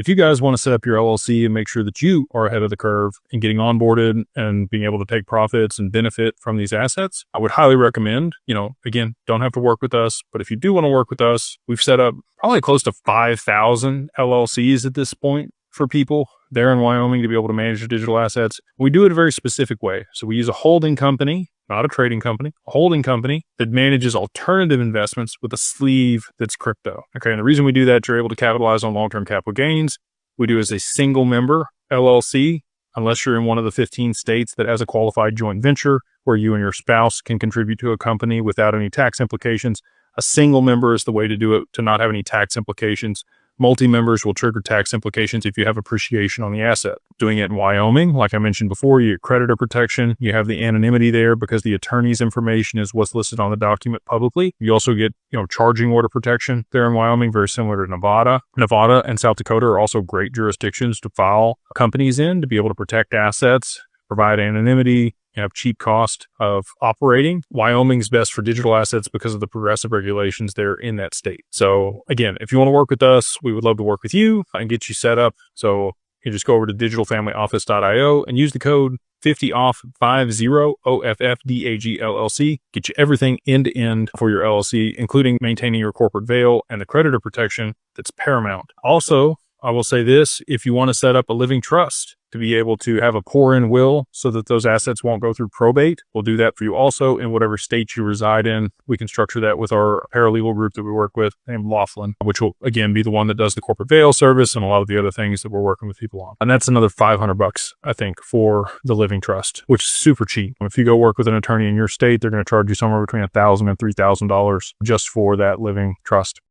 if you guys want to set up your LLC and make sure that you are ahead of the curve in getting onboarded and being able to take profits and benefit from these assets, I would highly recommend, again, don't have to work with us, but if you do want to work with us, we've set up probably close to 5,000 LLCs at this point for people there in Wyoming to be able to manage their digital assets. We do it a very specific way. So we use a holding company, not a trading company, a holding company that manages alternative investments with a sleeve that's crypto. Okay. And the reason we do that, you're able to capitalize on long-term capital gains. We do as a single member LLC, unless you're in one of the 15 states that has a qualified joint venture where you and your spouse can contribute to a company without any tax implications. A single member is the way to do it to not have any tax implications. Multi-members will trigger tax implications if you have appreciation on the asset. Doing it in Wyoming, like I mentioned before, you get creditor protection. You have the anonymity there because the attorney's information is what's listed on the document publicly. You also get, charging order protection there in Wyoming, very similar to Nevada. Nevada and South Dakota are also great jurisdictions to file companies in to be able to protect assets, provide anonymity, have cheap cost of operating. Wyoming's best for digital assets because of the progressive regulations there in that state. So again, if you want to work with us, we would love to work with you and get you set up. So you just go over to digitalfamilyoffice.io and use the code 50OFF, 50OFFDAG LLC. Get you everything end to end for your LLC, including maintaining your corporate veil and the creditor protection that's paramount. Also, I will say this, if you want to set up a living trust to be able to have a pour-in will so that those assets won't go through probate, we'll do that for you also in whatever state you reside in. We can structure that with our paralegal group that we work with named Laughlin, which will, again, be the one that does the corporate veil service and a lot of the other things that we're working with people on. And that's another $500, I think, for the living trust, which is super cheap. If you go work with an attorney in your state, they're going to charge you somewhere between $1,000 and $3,000 just for that living trust.